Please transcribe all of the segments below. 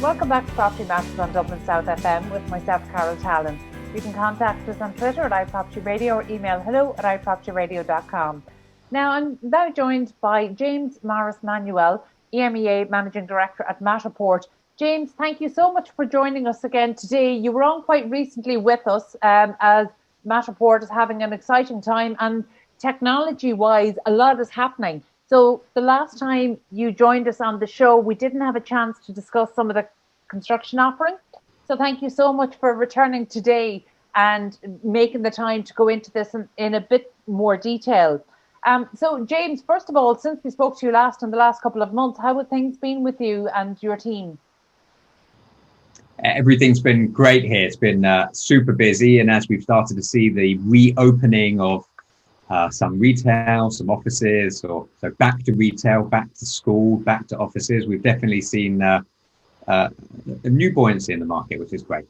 Welcome back to Property Masters on Dublin South FM with myself, Carol Tallon. You can contact us on Twitter at iPropertyRadio or email hello@iPropertyRadio.com. Now, I'm now joined by James Morris-Manuel, EMEA Managing Director at Matterport. James, thank you so much for joining us again today. You were on quite recently with us as Matterport is having an exciting time, and technology-wise, a lot is happening. So the last time you joined us on the show, we didn't have a chance to discuss some of the construction offering. So thank you so much for returning today and making the time to go into this in a bit more detail. So James, first of all, since we spoke to you last in the last couple of months, how have things been with you and your team? Everything's been great here. It's been super busy. And as we've started to see the reopening of some retail, some offices, so back to retail, back to school, back to offices, we've definitely seen a new buoyancy in the market, which is great.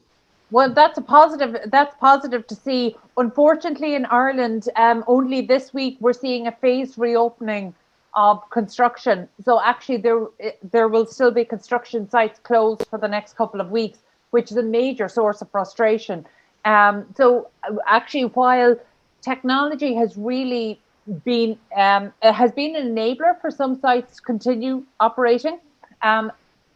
Well, that's a positive. That's positive to see. Unfortunately, in Ireland, only this week we're seeing a phased reopening of construction. So actually, there will still be construction sites closed for the next couple of weeks, which is a major source of frustration. So actually, while technology has really been an enabler for some sites to continue operating,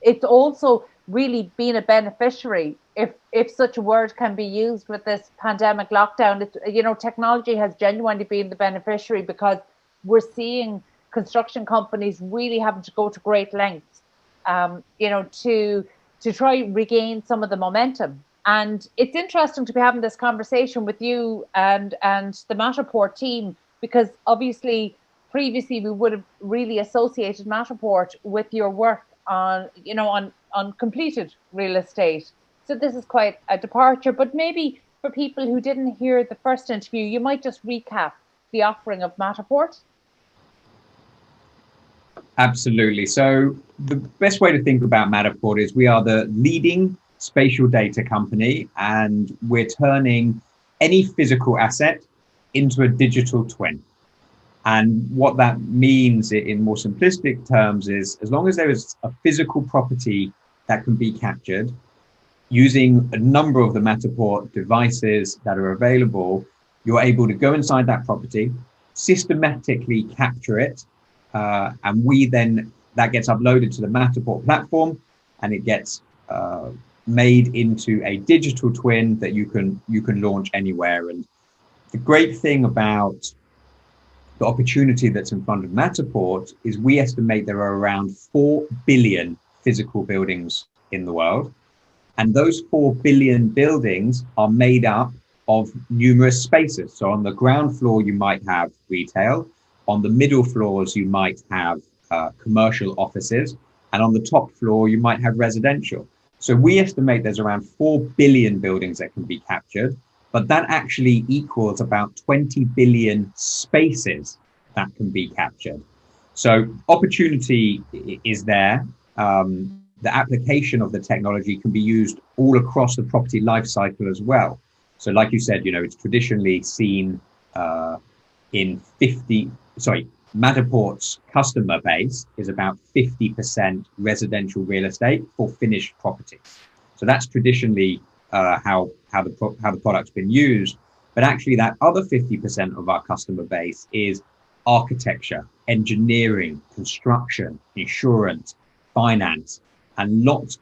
it's also really been a beneficiary, if such a word can be used, with this pandemic lockdown. Technology has genuinely been the beneficiary, because we're seeing construction companies really having to go to great lengths, to try regain some of the momentum. And it's interesting to be having this conversation with you and the Matterport team, because obviously previously we would have really associated Matterport with your work on completed real estate. So this is quite a departure, but maybe for people who didn't hear the first interview, you might just recap the offering of Matterport. Absolutely. So the best way to think about Matterport is we are the leading spatial data company, and we're turning any physical asset into a digital twin. And what that means in more simplistic terms is, as long as there is a physical property that can be captured using a number of the Matterport devices that are available, you're able to go inside that property, systematically capture it, and that gets uploaded to the Matterport platform, and it gets made into a digital twin that you can launch anywhere. And the great thing about the opportunity that's in front of Matterport is we estimate there are around 4 billion physical buildings in the world. And those 4 billion buildings are made up of numerous spaces. So on the ground floor, you might have retail. On the middle floors, you might have commercial offices. And on the top floor, you might have residential. So we estimate there's around 4 billion buildings that can be captured, but that actually equals about 20 billion spaces that can be captured. So opportunity is there. The application of the technology can be used all across the property life cycle as well. So like you said, it's traditionally seen Matterport's customer base is about 50% residential real estate for finished property. So that's traditionally how the product's been used. But actually, that other 50% of our customer base is architecture, engineering, construction, insurance, finance, and lots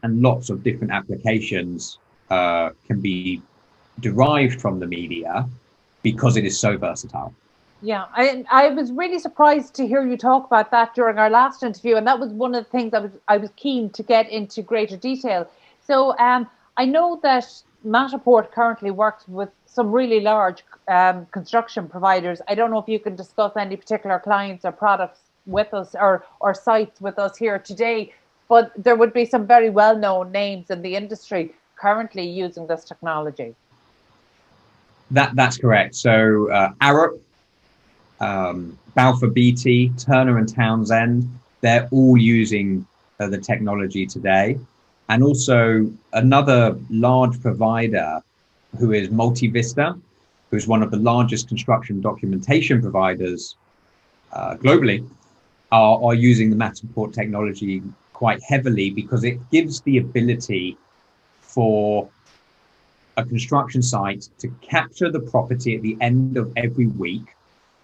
of different applications can be derived from the media because it is so versatile. Yeah, I was really surprised to hear you talk about that during our last interview, and that was one of the things I was keen to get into greater detail. So I know that Matterport currently works with some really large construction providers. I don't know if you can discuss any particular clients or products with us or sites with us here today, but there would be some very well-known names in the industry currently using this technology. That's correct. So Arup, Balfour Beatty, Turner and Townsend, they're all using the technology today. And also another large provider who is Multivista, who's one of the largest construction documentation providers globally, are using the Matterport technology quite heavily because it gives the ability for a construction site to capture the property at the end of every week.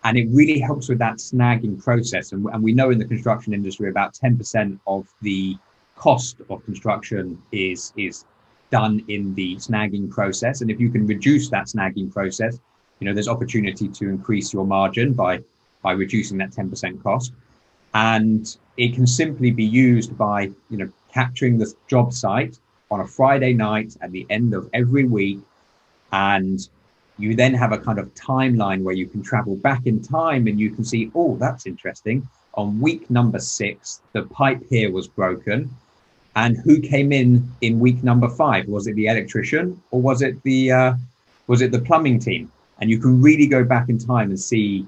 And it really helps with that snagging process. And we know in the construction industry, about 10% of the cost of construction is done in the snagging process. And if you can reduce that snagging process, there's opportunity to increase your margin by reducing that 10% cost. And it can simply be used by, capturing the job site on a Friday night at the end of every week. And you then have a kind of timeline where you can travel back in time and you can see, oh, that's interesting. On week number 6, the pipe here was broken. And who came in week number 5? Was it the electrician or was it the plumbing team? And you can really go back in time and see,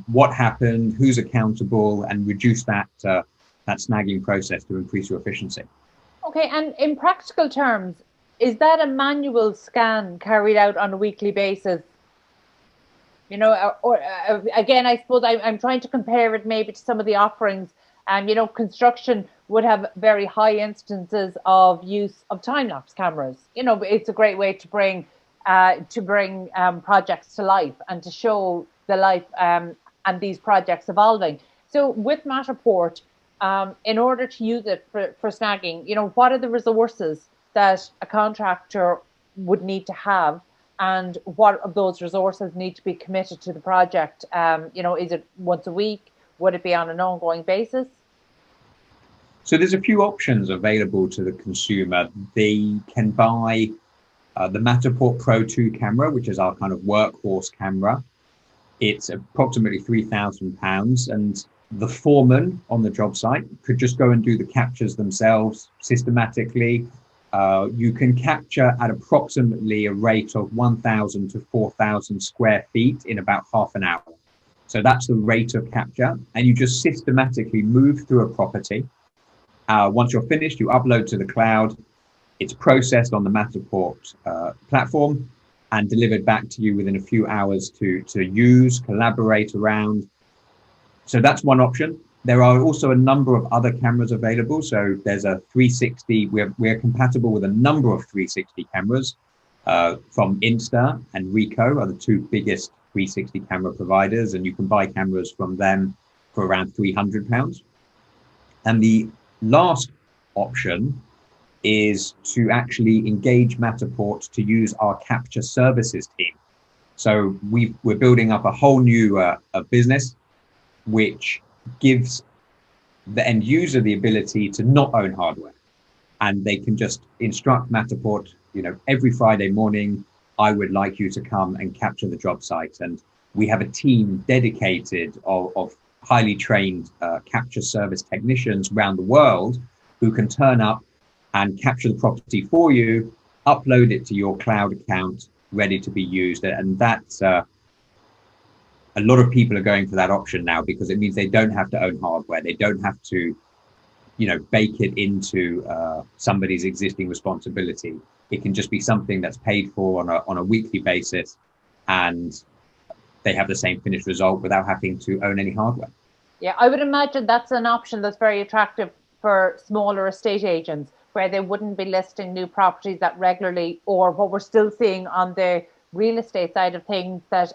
what happened, who's accountable, and reduce that snagging process to increase your efficiency. Okay, and in practical terms, is that a manual scan carried out on a weekly basis? Again, I suppose I'm trying to compare it maybe to some of the offerings. Construction would have very high instances of use of time-lapse cameras. It's a great way to bring projects to life and to show the life and these projects evolving. So with Matterport, in order to use it for snagging, what are the resources that a contractor would need to have, and what of those resources need to be committed to the project? Is it once a week? Would it be on an ongoing basis? So there's a few options available to the consumer. They can buy the Matterport Pro 2 camera, which is our kind of workhorse camera. It's approximately £3,000, and the foreman on the job site could just go and do the captures themselves systematically. You can capture at approximately a rate of 1,000 to 4,000 square feet in about half an hour. So that's the rate of capture. And you just systematically move through a property. Once you're finished, you upload to the cloud. It's processed on the Matterport platform and delivered back to you within a few hours to use, collaborate around. So that's one option. There are also a number of other cameras available. So there's a 360. We're compatible with a number of 360 cameras from Insta and Ricoh are the two biggest 360 camera providers, and you can buy cameras from them for around £300. And the last option is to actually engage Matterport to use our capture services team. So we're building up a whole new business, which gives the end user the ability to not own hardware, and they can just instruct Matterport, every Friday morning, I would like you to come and capture the job site. And we have a team dedicated of highly trained capture service technicians around the world who can turn up and capture the property for you, upload it to your cloud account, ready to be used. And that's a lot of people are going for that option now because it means they don't have to own hardware. They don't have to, bake it into somebody's existing responsibility. It can just be something that's paid for on a weekly basis, and they have the same finished result without having to own any hardware. Yeah, I would imagine that's an option that's very attractive for smaller estate agents, where they wouldn't be listing new properties that regularly, or what we're still seeing on the real estate side of things, that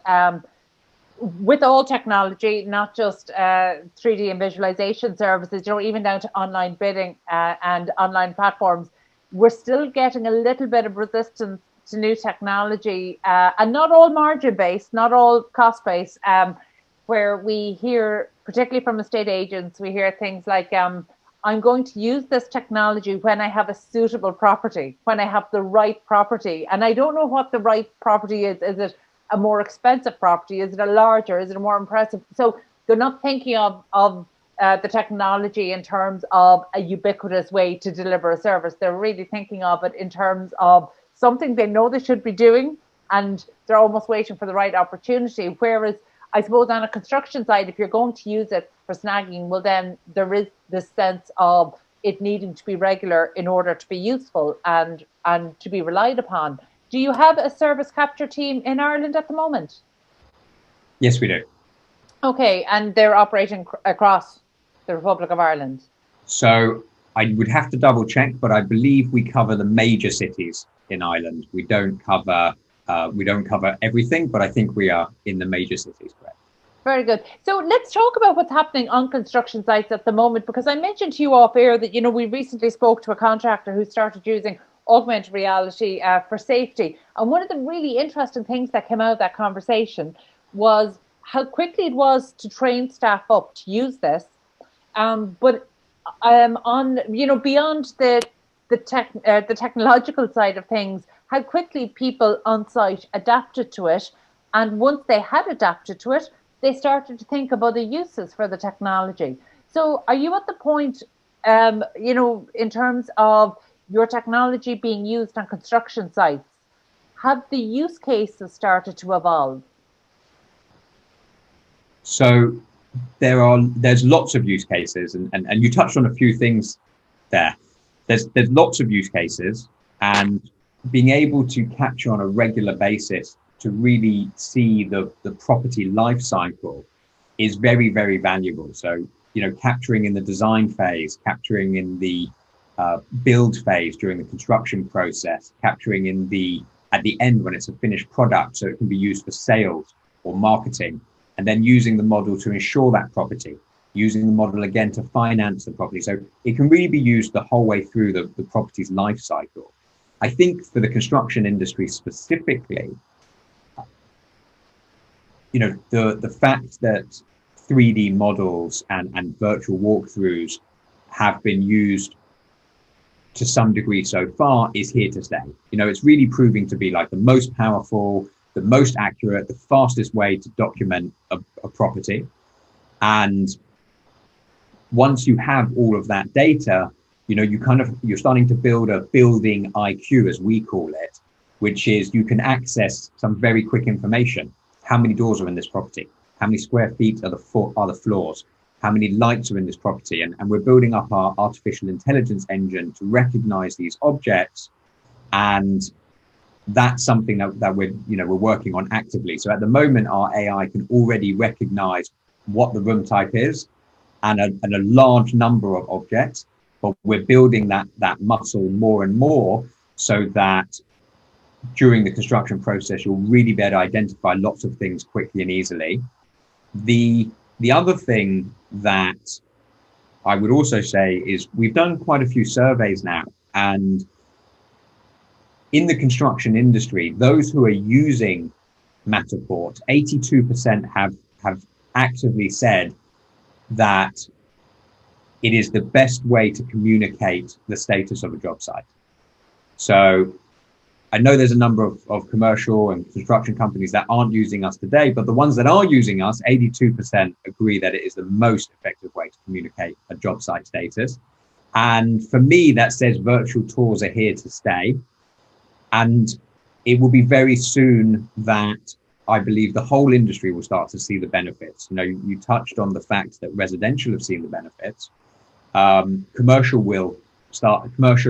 with all technology, not just 3D and visualization services, even down to online bidding and online platforms, we're still getting a little bit of resistance to new technology, and not all margin based, not all cost based, where we hear, particularly from estate agents, we hear things like, I'm going to use this technology when I have a suitable property, when I have the right property. And I don't know what the right property is. Is it a more expensive property? Is it a larger? Is it a more impressive? So they're not thinking of the technology in terms of a ubiquitous way to deliver a service. They're really thinking of it in terms of something they know they should be doing, and they're almost waiting for the right opportunity. Whereas I suppose on a construction side, if you're going to use it for snagging, well, then there is this sense of it needing to be regular in order to be useful and to be relied upon. Do you have a service capture team in Ireland at the moment? Yes, we do. Okay, and they're operating across the Republic of Ireland. So I would have to double check, but I believe we cover the major cities in Ireland. We don't cover everything, but I think we are in the major cities, correct? Very good. So let's talk about what's happening on construction sites at the moment, because I mentioned to you off air that, we recently spoke to a contractor who started using augmented reality for safety. And one of the really interesting things that came out of that conversation was how quickly it was to train staff up to use this. But on, beyond the technological side of things, how quickly people on site adapted to it. And once they had adapted to it, they started to think of other uses for the technology. So are you at the point, in terms of your technology being used on construction sites, have the use cases started to evolve? So there's lots of use cases, and you touched on a few things there. There's lots of use cases, and being able to capture on a regular basis to really see the property life cycle is very, very valuable. So, capturing in the design phase, capturing in the build phase during the construction process, capturing at the end when it's a finished product, so it can be used for sales or marketing, and then using the model to insure that property, using the model again to finance the property. So it can really be used the whole way through the property's life cycle. I think for the construction industry specifically, the fact that 3D models and virtual walkthroughs have been used to some degree so far is here to stay. It's really proving to be like the most powerful, the most accurate, the fastest way to document a property. And once you have all of that data, you're starting to build a building IQ, as we call it, which is you can access some very quick information. How many doors are in this property? How many square feet are the floors? How many lights are in this property? And we're building up our artificial intelligence engine to recognize these objects. And that's something that we're working on actively. So at the moment, our AI can already recognize what the room type is and a large number of objects, but we're building that muscle more and more so that during the construction process, you'll really be able to identify lots of things quickly and easily. The other thing that I would also say is we've done quite a few surveys now, and in the construction industry, those who are using Matterport, 82% have actively said that it is the best way to communicate the status of a job site. So I know there's a number of commercial and construction companies that aren't using us today, but the ones that are using us, 82% agree that it is the most effective way to communicate a job site status. And for me, that says virtual tours are here to stay. And it will be very soon that I believe the whole industry will start to see the benefits. You touched on the fact that residential have seen the benefits. Commercial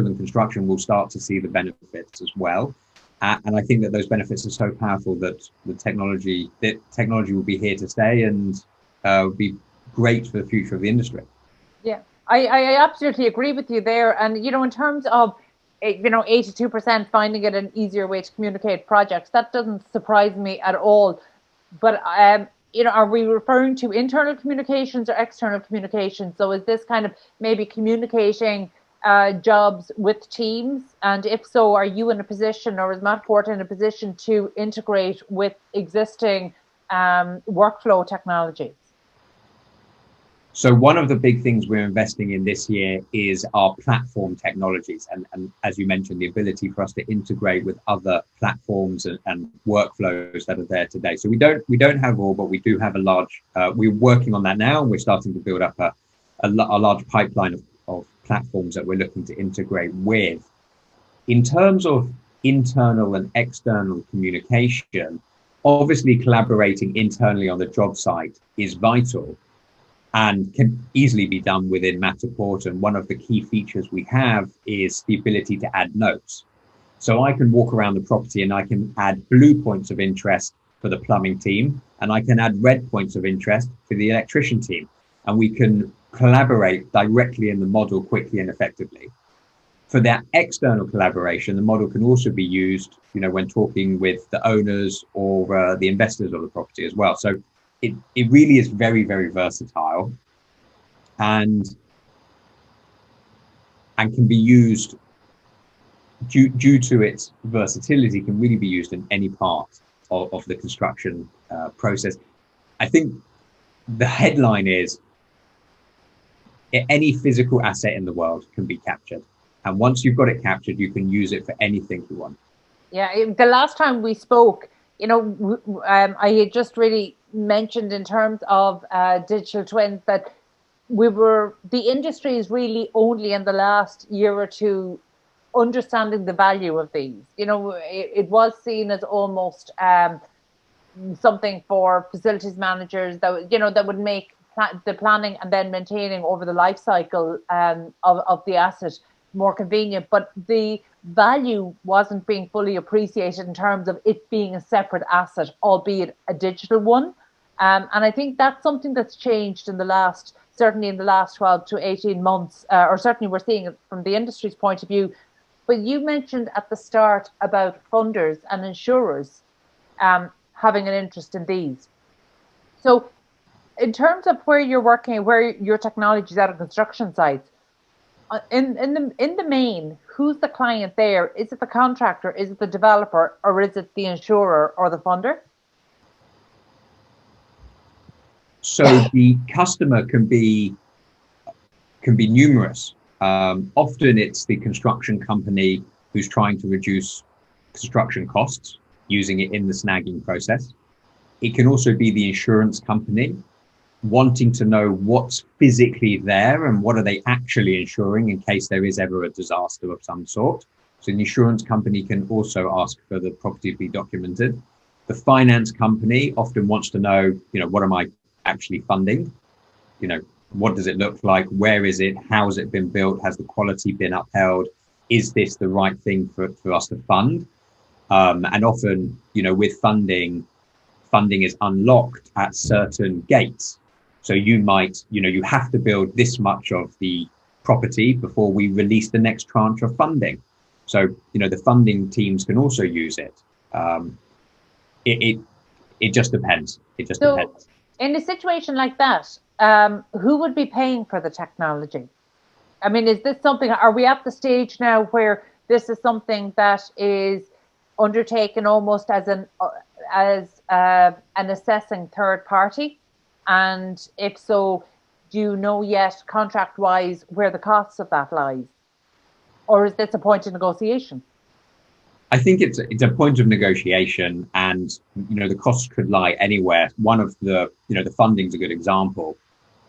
and construction will start to see the benefits as well. And I think that those benefits are so powerful that technology will be here to stay and will be great for the future of the industry. Yeah, I absolutely agree with you there. And, in terms of, 82% finding it an easier way to communicate projects, that doesn't surprise me at all. But, are we referring to internal communications or external communications? So is this kind of maybe communicating jobs with teams? And if so, are you in a position, or is Matterport in a position to integrate with existing workflow technologies? So one of the big things we're investing in this year is our platform technologies. And as you mentioned, the ability for us to integrate with other platforms and workflows that are there today. So we don't have all, but we do have a large, we're working on that now, and we're starting to build up a large pipeline of platforms that we're looking to integrate with. In terms of internal and external communication, obviously collaborating internally on the job site is vital and can easily be done within Matterport. And one of the key features we have is the ability to add notes. So I can walk around the property and I can add blue points of interest for the plumbing team, and I can add red points of interest for the electrician team. and we can collaborate directly in the model quickly and effectively. For that external collaboration, the model can also be used, when talking with the owners or the investors of the property as well. So it really is very, very versatile, and can be used due to its versatility, can really be used in any part of the construction process. I think the headline is any physical asset in the world can be captured. And once you've got it captured, you can use it for anything you want. Yeah, the last time we spoke, I had just really mentioned in terms of digital twins that the industry is really only in the last year or two understanding the value of these. It was seen as almost something for facilities managers that would make the planning and then maintaining over the life cycle of the asset more convenient, but the value wasn't being fully appreciated in terms of it being a separate asset, albeit a digital one. And I think that's something that's changed certainly in the last 12 to 18 months, or certainly we're seeing it from the industry's point of view. But you mentioned at the start about funders and insurers having an interest in these. So in terms of where you're working, where your technology is at a construction site, in the main, who's the client there? Is it the contractor? Is it the developer? Or is it the insurer or the funder? So the customer can be numerous. Often it's the construction company who's trying to reduce construction costs using it in the snagging process. It can also be the insurance company wanting to know what's physically there and what are they actually insuring in case there is ever a disaster of some sort. So the insurance company can also ask for the property to be documented. The finance company often wants to know, what am I actually funding? What does it look like? Where is it? How has it been built? Has the quality been upheld? Is this the right thing for us to fund? And often, with funding is unlocked at certain gates. So you might, you have to build this much of the property before we release the next tranche of funding. So, the funding teams can also use it. It just depends. Depends. In a situation like that, who would be paying for the technology? I mean, is this something, are we at the stage now where this is something that is undertaken almost as an assessing third party? And if so, do you know yet contract-wise where the costs of that lies? Or is this a point of negotiation? I think it's a point of negotiation, and the costs could lie anywhere. One of the the funding's a good example.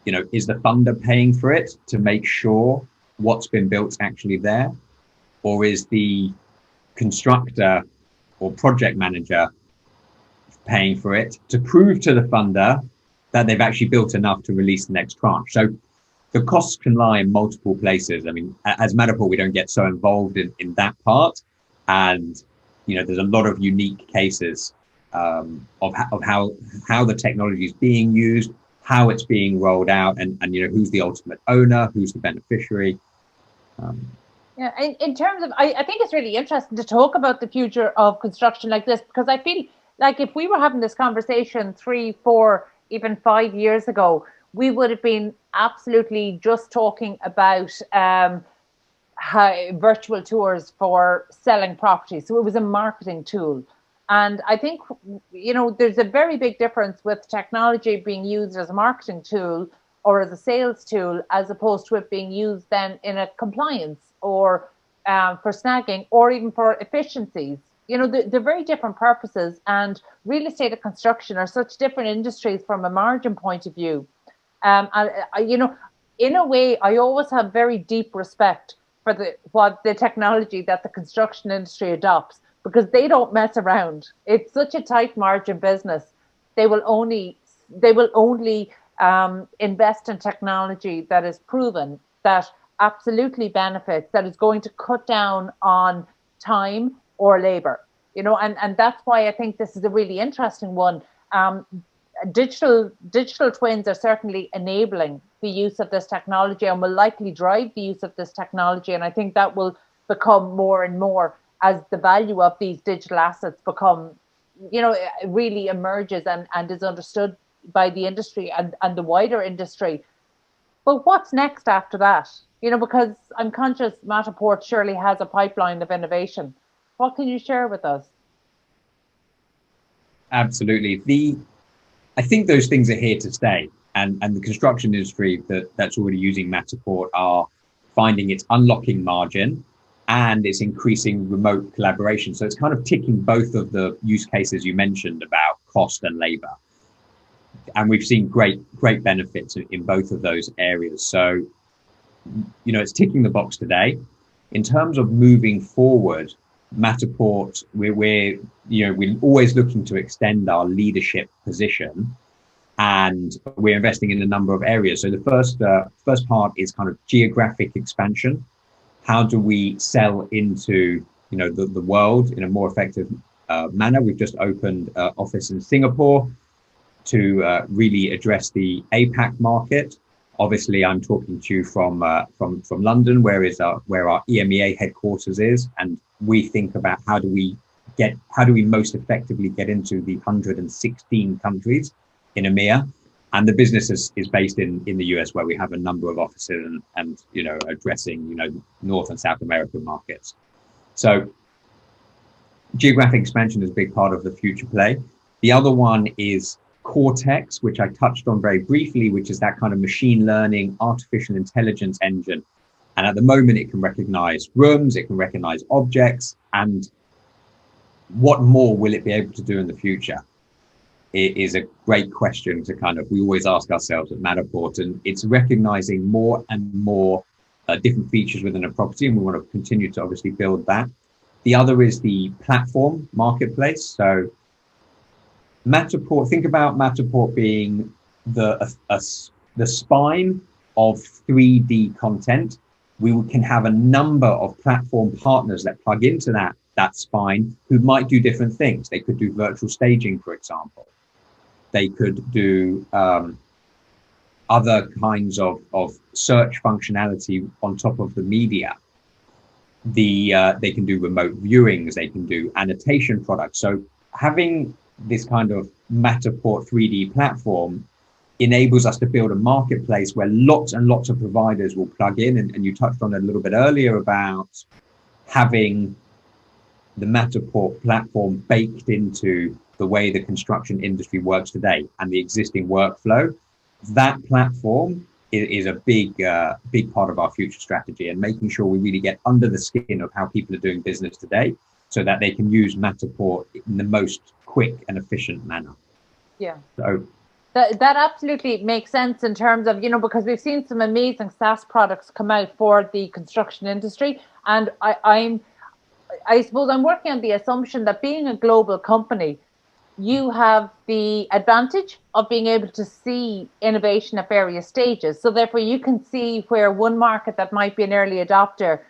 Is the funder paying for it to make sure what's been built's actually there, or is the constructor or project manager paying for it to prove to the funder that they've actually built enough to release the next tranche? So the costs can lie in multiple places. I mean, as Matterport, we don't get so involved in that part. And, there's a lot of unique cases of how the technology is being used, how it's being rolled out, and who's the ultimate owner, who's the beneficiary. Yeah, in terms of, I think it's really interesting to talk about the future of construction like this, because I feel like if we were having this conversation 3, 4, even 5 years ago, we would have been absolutely just talking about virtual tours for selling property. So it was a marketing tool. And I think, there's a very big difference with technology being used as a marketing tool or as a sales tool, as opposed to it being used then in a compliance or for snagging or even for efficiencies. They're very different purposes, and real estate and construction are such different industries from a margin point of view. In a way, I always have very deep respect for the technology that the construction industry adopts, because they don't mess around. It's such a tight margin business. They will only invest in technology that is proven, that absolutely benefits, that is going to cut down on time or labor. And that's why I think this is a really interesting one. digital twins are certainly enabling the use of this technology and will likely drive the use of this technology. And I think that will become more and more as the value of these digital assets become, really emerges and is understood by the industry and the wider industry. But what's next after that? Because I'm conscious Matterport surely has a pipeline of innovation. What can you share with us? Absolutely. I think those things are here to stay. And the construction industry that's already using Matterport are finding it's unlocking margin and it's increasing remote collaboration. So it's kind of ticking both of the use cases you mentioned about cost and labor. And we've seen great benefits in both of those areas. So, it's ticking the box today. In terms of moving forward, Matterport, we're always looking to extend our leadership position, and we're investing in a number of areas. So the first part is kind of geographic expansion. How do we sell into the world in a more effective manner? We've just opened an office in Singapore to really address the APAC market. Obviously, I'm talking to you from London, where our EMEA headquarters is, and we think about how do we most effectively get into the 116 countries in EMEA, and the business is based in the US, where we have a number of offices and addressing North and South American markets. So geographic expansion is a big part of the future play. The other one is Cortex, which I touched on very briefly, which is that kind of machine learning, artificial intelligence engine. And at the moment, it can recognize rooms, it can recognize objects. And what more will it be able to do in the future? It is a great question we always ask ourselves at Matterport. And it's recognizing more and more different features within a property. And we want to continue to obviously build that. The other is the platform marketplace. So Matterport, think about Matterport being the spine of 3D content. We can have a number of platform partners that plug into that spine who might do different things. They could do virtual staging, for example. They could do other kinds of search functionality on top of the media. They can do remote viewings. They can do annotation products. So having this kind of Matterport 3D platform enables us to build a marketplace where lots and lots of providers will plug in. And you touched on it a little bit earlier about having the Matterport platform baked into the way the construction industry works today and the existing workflow. That platform is a big part of our future strategy, and making sure we really get under the skin of how people are doing business today, so that they can use Matterport in the most quick and efficient manner. Yeah. So that absolutely makes sense in terms of, because we've seen some amazing SaaS products come out for the construction industry. And I suppose I'm working on the assumption that being a global company, you have the advantage of being able to see innovation at various stages. So therefore you can see where one market that might be an early adopter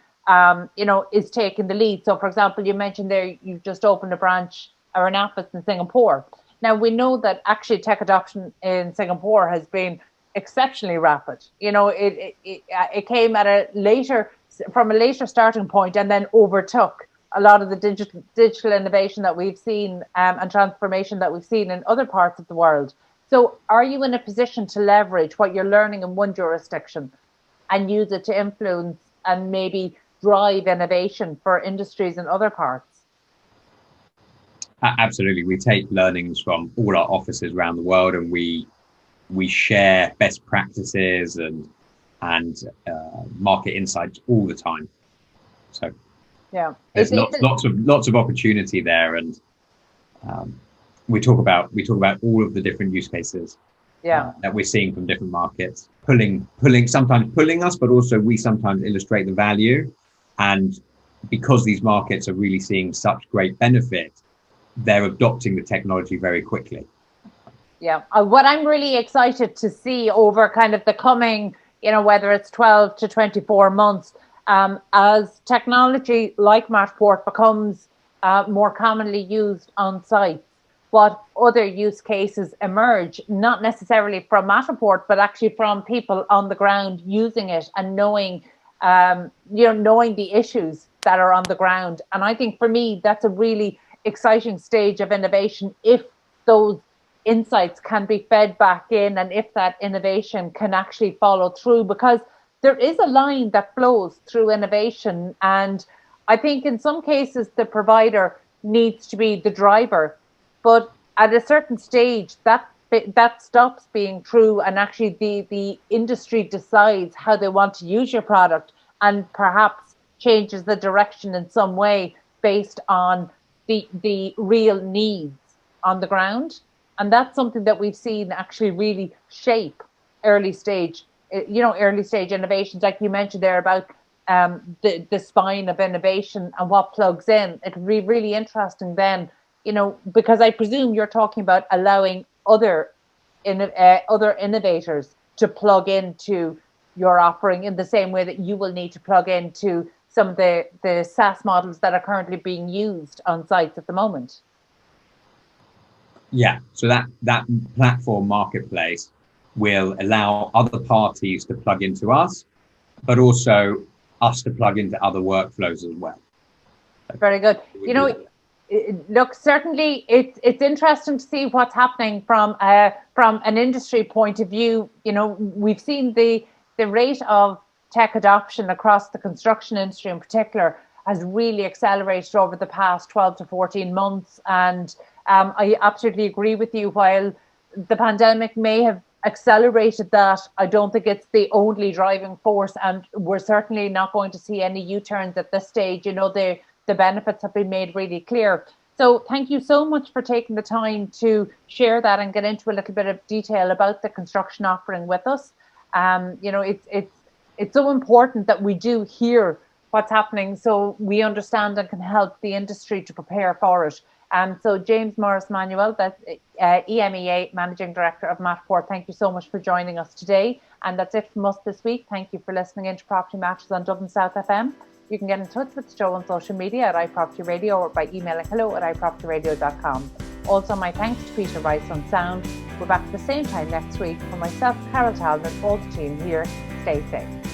is taking the lead. So, for example, you mentioned there you've just opened a branch or an office in Singapore. Now, we know that actually tech adoption in Singapore has been exceptionally rapid. It came from a later starting point and then overtook a lot of the digital innovation that we've seen and transformation that we've seen in other parts of the world. So are you in a position to leverage what you're learning in one jurisdiction and use it to influence and maybe drive innovation for industries in other parts? Absolutely. We take learnings from all our offices around the world, and we share best practices and market insights all the time. So yeah, there's lots of opportunity there, and we talk about all of the different use cases that we're seeing from different markets, sometimes pulling us, but also we sometimes illustrate the value. And because these markets are really seeing such great benefit, they're adopting the technology very quickly. Yeah, what I'm really excited to see over kind of the coming, whether it's 12 to 24 months, as technology like Matterport becomes more commonly used on sites, what other use cases emerge, not necessarily from Matterport, but actually from people on the ground using it and knowing, knowing the issues that are on the ground. And I think for me, that's a really exciting stage of innovation if those insights can be fed back in and if that innovation can actually follow through, because there is a line that flows through innovation. And I think in some cases the provider needs to be the driver, but at a certain stage that stops being true, and actually the industry decides how they want to use your product and perhaps changes the direction in some way based on the real needs on the ground. And that's something that we've seen actually really shape early stage innovations, like you mentioned there about the spine of innovation and what plugs in. It would be really interesting then, because I presume you're talking about allowing other innovators to plug into your offering in the same way that you will need to plug into some of the SaaS models that are currently being used on sites at the moment. Yeah, so that platform marketplace will allow other parties to plug into us, but also us to plug into other workflows as well. Very good. Look, certainly it's interesting to see what's happening from an industry point of view. We've seen the rate of tech adoption across the construction industry in particular has really accelerated over the past 12 to 14 months. And I absolutely agree with you. While the pandemic may have accelerated that, I don't think it's the only driving force, and we're certainly not going to see any U-turns at this stage. The benefits have been made really clear. So thank you so much for taking the time to share that and get into a little bit of detail about the construction offering with us. It's so important that we do hear what's happening so we understand and can help the industry to prepare for it. So James Morris-Manuel, that's EMEA Managing Director of Matterport, thank you so much for joining us today. And that's it from us this week. Thank you for listening in to Property Matters on Dublin South FM. You can get in touch with the show on social media at iPropertyRadio or by emailing hello@iPropertyRadio.com. Also, my thanks to Peter Rice on sound. We're back at the same time next week. For myself, Carol Tallon, and all the team here, stay safe.